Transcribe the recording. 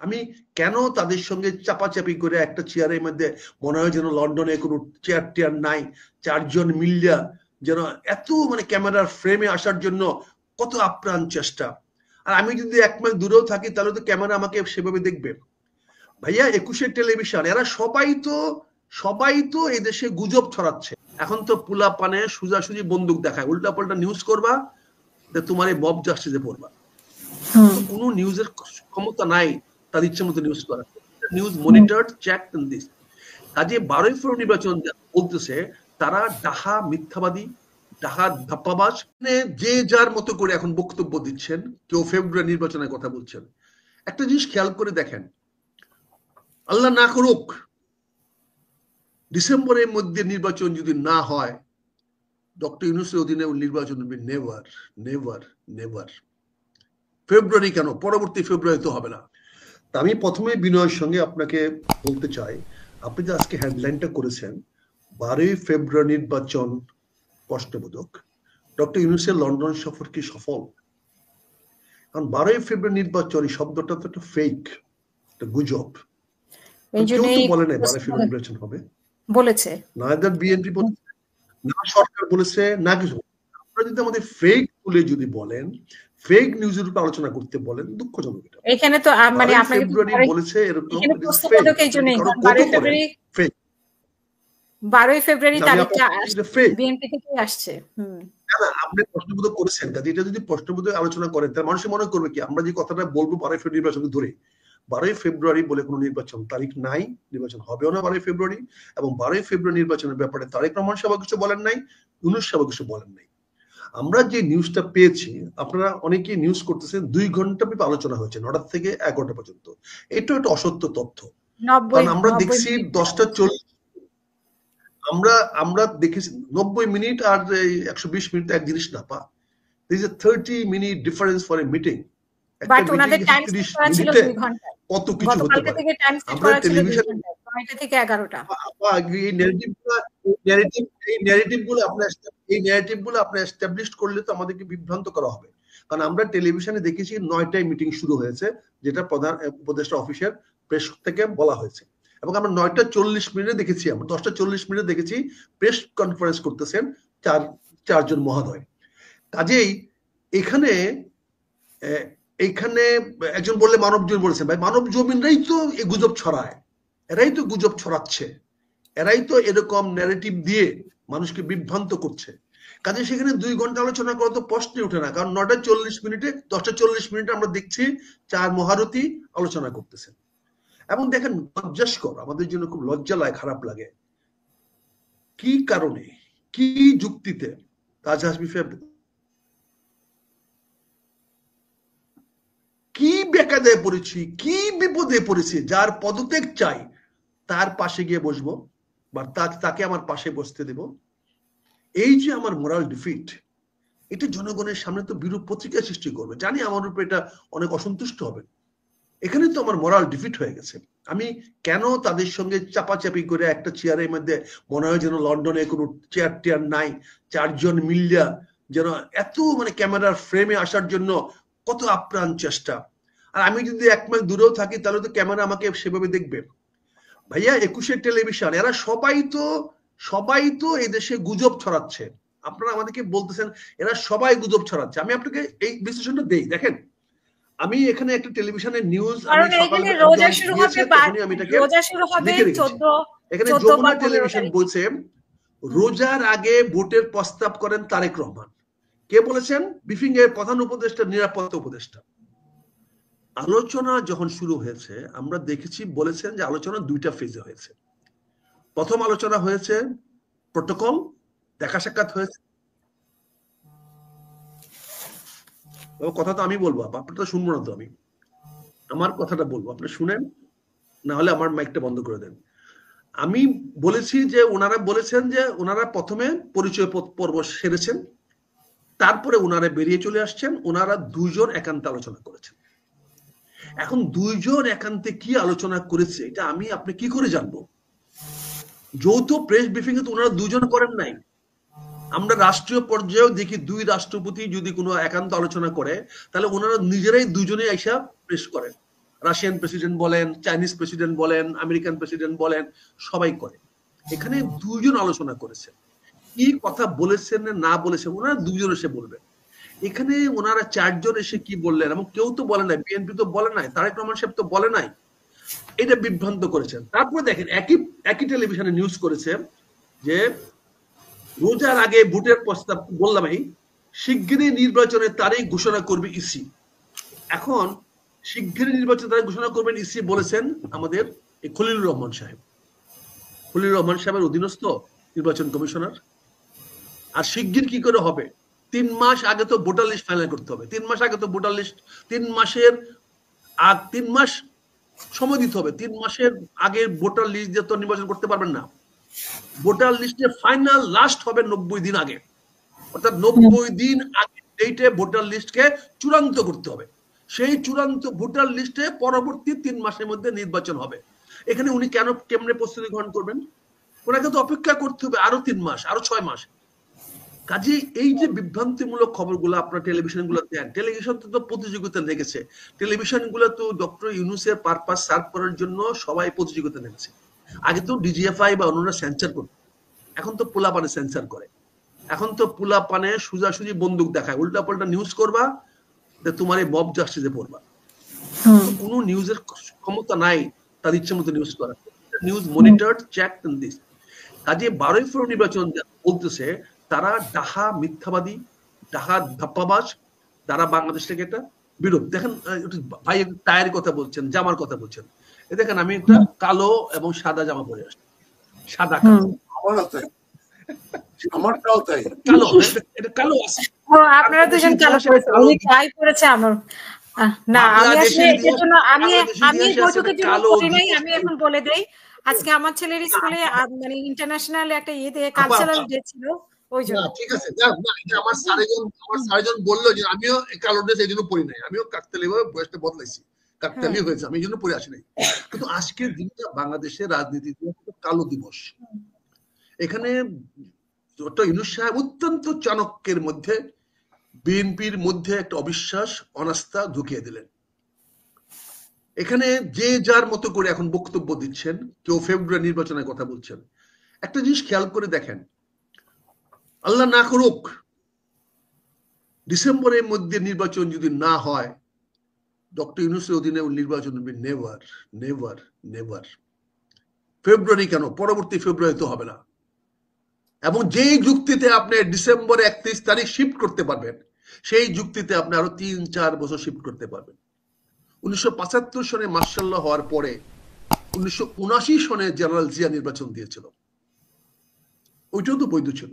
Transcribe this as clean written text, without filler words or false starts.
আমি কেন তাদের সঙ্গে চাপাচাপি করে একটা চেয়ারের মধ্যে মনে হয় যেন লন্ডনে কোনো চেয়ার টেয়ার নাই, চারজন মিলিয়া যেন এত ক্যামেরার ফ্রেমে আসার জন্য কত আপ্রাণ চেষ্টা। আর আমি যদি এক মাইল দূরেও থাকি তাহলে তো ক্যামেরা আমাকে সেভাবে দেখবে। ভাইয়া, 21-এর টেলিভিশন, এরা সবাই তো এই দেশে গুজব ছড়াচ্ছে। এখন তো পুলা পানে সোজাসুজি বন্দুক দেখায়, উল্টা পাল্টা নিউজ করবা, তোমার এই মব জাস্টিসে পড়বা। কোনো নিউজের ক্ষমতা নাই তার ইচ্ছে মতো নিউজ করা। News monitored, checked and this. কাজে 12ই ফেব্রুয়ারি নির্বাচন বলতেছে তারা ডাহা মিথ্যাবাদী, ডাহা ধাপ্পাবাজ, যে যার মতো করে এখন বক্তব্য দিচ্ছেন। কেউ ফেব্রুয়ারি নির্বাচনের কথা বলছেন। একটা জিনিস খেয়াল করে দেখেন, আল্লাহ না করুক ডিসেম্বরের মধ্যে নির্বাচন যদি না হয়, ডক্টর ইউনূসের অধীনে নির্বাচন হবে নেভার নেভার নেভার। ফেব্রুয়ারি কেন, পরবর্তী ফেব্রুয়ারি তো হবে না। তা আমি প্রথমে বিনয়ের সঙ্গে আপনাকে বলতে চাই, আপনি যে আজকে হেডলাইনটা করেছেন 12ই ফেব্রুয়ারি নির্বাচন প্রশ্নবোধক, ডক্টর ইউনূসের লন্ডন সফর কি সফল? কারণ 12ই ফেব্রুয়ারি নির্বাচন এই শব্দটা তো একটা ফেক, একটা গুজব। কেউ তো বলে নাই 12ই ফেব্রুয়ারি নির্বাচন হবে, বলেছে না বিএনপি বলেছে, না সরকার বলেছে, না কিছু। আপনারা যদি আমাদের ফেক তুলে যদি বলেন, ফেক নিউজের উপর আলোচনা করতে বলেন, দুঃখজনক। এটা এখানে তো আপনাকে ফেব্রুয়ারি বলেছে এরকম, এখানে প্রশ্নবোধক এই জন্যই 12ই ফেব্রুয়ারি, ফেক 12ই ফেব্রুয়ারি তারিখটা বিএনপি থেকে আসছে। না, আপনি প্রশ্নবোধক করেছেন, কাজে এটা যদি প্রশ্নবোধক আলোচনা করেন তাহলে মানুষ মনে করবে কি আমরা যে কথাটা বলবো 12ই ফেব্রুয়ারি নির্বাচন ধরে। 12ই ফেব্রুয়ারি বলে কোনো নির্বাচন তারিখ নাই, নির্বাচন হবেও না 12ই ফেব্রুয়ারি। এবং 12ই ফেব্রুয়ারি নির্বাচনের ব্যাপারে তারেক রহমান সাহেব কিছু বলেন নাই, ইউনূস সাহেব কিছু বলেন নাই। আমরা যে নিউজটা পেয়েছি, আপনারা অনেকেই নিউজ করতেছেন 2 ঘন্টা ব্যাপী আলোচনা হয়েছে 9টা থেকে 11টা পর্যন্ত। এটা একটা অসত্য তথ্য। কারণ আমরা দেখছি 10টা 40, আমরা দেখেছি 90 মিনিট আর 120 মিনিট এক জিনিস না পা। There is a 30-minute difference for a meeting. But ওনাদের টাইম সেট করা ছিল 2 ঘন্টা। কত কিছু হতে পারে। থেকে টাইম সেট করা ছিল 2 ঘন্টা, 9টা থেকে 11টা। এই ন্যারেটিভগুলো আপনি এস্টাবলিশ করলে তো আমাদেরকে বিভ্রান্ত করা হবে। কারণ আমরা টেলিভিশনে দেখেছি 9টায় মিটিং শুরু হয়েছে, যেটা প্রধান উপদেষ্টা অফিসের প্রেস থেকে বলা হয়েছে। এবং আমরা 9টা 40 মিনিটে দেখেছি, আমরা 10টা 40 মিনিটে দেখেছি প্রেস কনফারেন্স করতেছেন চারজন মহোদয়। কাজেই এখানে একজন বললে মানব জমিন বলেছেন, ভাই মানব জমিনরাই তো এই গুজব ছড়ায়, এরাই তো গুজব ছড়াচ্ছে, এরাই তো এরকম ন্যারেটিভ দিয়ে মানুষকে বিভ্রান্ত করছে। কাজে সেখানে 2 ঘন্টা আলোচনা করা তো প্রশ্নই ওঠে না। কারণ 9টা 40 মিনিটে 10টা 40 মিনিটে আমরা দেখছি 4 মহারথী আলোচনা করতেছেন। এবং দেখেন, লজ্জাস্কর, আমাদের জন্য খুব লজ্জা লাগে, খারাপ লাগে। কি কারণে, কি যুক্তিতে তাজা হাসমি কি বেকায়দায় পড়েছি, কি বিপদে পড়েছি, যার পদত্যাগ চাই তার পাশে গিয়ে বসবো বা তাকে আমার পাশে বসতে দেব। এই যে আমার মোরাল ডিফিট, এটা জনগণের সামনে তো বিরূপ পত্রিকা সৃষ্টি করবে। জানি আমার উপর এটা অনেক অসন্তুষ্ট হবে। এখানে তো আমার মোরাল ডিফিট হয়ে গেছে। আমি কেন তাদের সঙ্গে চাপাচাপি করে একটা চেয়ারের মধ্যে মনে হয় যেন লন্ডনে কোনো চেয়ার টেয়ার নাই, চারজন মিলিয়া যেন এত ক্যামেরার ফ্রেমে আসার জন্য কত আপ্রাণ চেষ্টা। আর আমি যদি এক মাইল দূরেও থাকি তাহলে তো ক্যামেরা আমাকে সেভাবে দেখবে। ভাইয়া, 21-এর টেলিভিশন, এরা সবাই তো এই দেশে গুজব ছড়াচ্ছে। আপনারা আমাদেরকে বলতেছেন এরা সবাই গুজব ছড়াচ্ছে। আমি আপনাকে এই বিশ্লেষণটা দেই। দেখেন, আমি এখানে একটা টেলিভিশনের নিউজ, আমি সকালে রোজা শুরু হবে, আমি এটাকে লিখে রেখেছি। এখানে যমুনা টেলিভিশন বলছে রোজার আগে ভোটের প্রস্তাব করেন তারেক রহমান। কে বলেছেন? ব্রিফিং এর প্রধান উপদেষ্টা, নিরাপত্তা উপদেষ্টা। আলোচনা যখন শুরু হয়েছে আমরা দেখেছি বলেছেন যে আলোচনা 2টা ফেজে হয়েছে। প্রথম আলোচনা হয়েছে প্রোটোকল, দেখা সাক্ষাৎ হয়েছে। কথা তো আমি বলবো, আপনারটা শুনবো না তো, আমি আমার কথাটা বলবো, আপনি শুনেন, না হলে আমার মাইকটা বন্ধ করে দেন। আমি বলেছি যে ওনারা বলেছেন যে ওনারা প্রথমে পরিচয় পর্ব সেরেছেন, তারপরে ওনারা বেরিয়ে চলে আসছেন, ওনারা 2 জন একান্তে আলোচনা করেছেন। এখন 2 জন একান্তে কি আলোচনা করেছে এটা আমি আপনি কি করে জানবো? যৌথ প্রেস ব্রিফিং এ তো ওনারা 2 জন করেন নাই। আমরা রাষ্ট্রীয় পর্যায়েও দেখি 2 রাষ্ট্রপতি যদি কোনো একান্ত আলোচনা করে তাহলে ওনারা নিজেরাই 2 জনেই আইসা প্রেস করেন। রাশিয়ান প্রেসিডেন্ট বলেন, চাইনিজ প্রেসিডেন্ট বলেন, আমেরিকান প্রেসিডেন্ট বলেন, সবাই করে। এখানে দুইজন আলোচনা করেছেন, কি কথা বলেছেন না বলেছেন ওনারা দুজন এসে বলবেন। এখানে ওনারা চারজন এসে কি বললেন, এবং কেউ তো বলে নাই, বিএনপি তো বলে নাই, তারেক রহমান সাহেব তো বলে নাই, এটা বিভ্রান্ত করেছেন। তারপরে দেখেন একই টেলিভিশনে নিউজ করেছে যে রোজার আগে ভোটের প্রস্তাব, বললাম এই শিগগিরই নির্বাচনের তারিখ ঘোষণা করবে ইসি। এখন শিগগিরই নির্বাচনের তারিখ ঘোষণা করবেন ইসি বলেছেন আমাদের খলিলুর রহমান সাহেব। খলিলুর রহমান সাহেবের অধীনস্থ নির্বাচন কমিশনার। আর শিগগির কি করে হবে? 3 মাস আগে তো ভোটার লিস্ট ফাইনাল করতে হবে। 3 মাস আগে তো ভোটার লিস্ট, 3 মাস সময় দিতে হবে। 3 মাসের আগে ভোটার লিস্ট দিয়ে তো নির্বাচন করতে পারবেন না। ভোটার লিস্টের ফাইনাল লাস্ট হবে 90 দিন আগে, অর্থাৎ 90 দিন আগে ডেটে ভোটার লিস্টকে চূড়ান্ত করতে হবে। সেই চূড়ান্ত ভোটার লিস্টে পরবর্তী 3 মাসের মধ্যে নির্বাচন হবে। এখানে উনি কেমনে প্রস্তুতি গ্রহণ করবেন? ওনাকে তো অপেক্ষা করতে হবে আরো 3 মাস, আরো 6 মাস। কাজে এই যে বিভ্রান্তিমূলক খবরগুলো আপনার টেলিভিশনগুলো দেন, টেলিভিশন তো প্রতিযোগিতা লেগেছে। টেলিভিশনগুলো তো ডক্টর ইউনূসের পারপাস সার্ভ করার জন্য সবাই প্রতিযোগিতা লেগেছে। আগে তো ডিজিএফআই বা অন্যরা সেন্সর করত, এখন তো পোলাপানে সেন্সর করে। এখন তো পোলাপানে সোজাসুজি বন্দুক দেখায়, উল্টা পাল্টা নিউজ করবা, তোমার এই মব জাস্টিসে পড়বা। কোনো নিউজের ক্ষমতা নাই তার ইচ্ছে মতো নিউজ করা। News monitored, checked and this. কাজে 12 ফেব্রুয়ারি নির্বাচন বলতেছে তারা ডাহা মিথ্যাবাদী, ডাহা ধাপ্পাবাজ, তারা বাংলাদেশ থেকে এটা বিরোধ। দেখেন ভাই টায়ার কথা বলছেন, জামার কথা বলছেন, দেখেন আমি একটা কালো এবং সাদা জামা পরে আসছি, সাদা কালো, আমারটাও তাই, কালো, এটা কালো আছে। আপনারা দুজন কালো পড়েছে, উনি ট্রাই করেছে আমার। না আমি আসলে এর জন্য আমি বৈঠকের জন্য করি নাই। আমি এখন বলে দেই, আজকে আমার ছেলের স্কুলে মানে ইন্টারন্যাশনাল একটা কালচারাল ডে ছিল, ওই জন্য। ঠিক আছে, আমার স্যারজন বললো যে আমিও কালো ড্রেস এই জন্য পরি নাই, আমিও কাকতালি ভাবে বয়সটা বদলাইছি, কাকতালি হয়েছে, আমি এই জন্য পরে আসি নাই। কিন্তু আজকের দিনটা বাংলাদেশের রাজনীতিতে কালো দিবস। এখানে ডক্টর ইউনূস সাহেব অত্যন্ত চাণক্যের মধ্যে বিএনপির মধ্যে একটা অবিশ্বাস, অনাস্থা ঢুকিয়ে দিলেন। এখানে যে যার মতো করে এখন বক্তব্য দিচ্ছেন, কেউ ফেব্রুয়ারি নির্বাচনের কথা বলছেন। একটা জিনিস খেয়াল করে দেখেন, আল্লাহ না করুক ডিসেম্বরের মধ্যে নির্বাচন যদি না হয়, ডক্টর ইউনূসের অধীনে নির্বাচন হবে নেভার, নেভার, নেভার। ফেব্রুয়ারি কেন, পরবর্তী ফেব্রুয়ারি তো হবে না। এবং যেই যুক্তিতে আপনি ডিসেম্বরে 31 তারিখ শিফট করতে পারবেন, সেই যুক্তিতে আপনি আরো 3-4 বছর শিফট করতে পারবেন। 1975 সনে মার্শাল ল হওয়ার পরে 1979 সনে জেনারেল জিয়া নির্বাচন দিয়েছিল, ওইটাও তো বৈধ ছিল।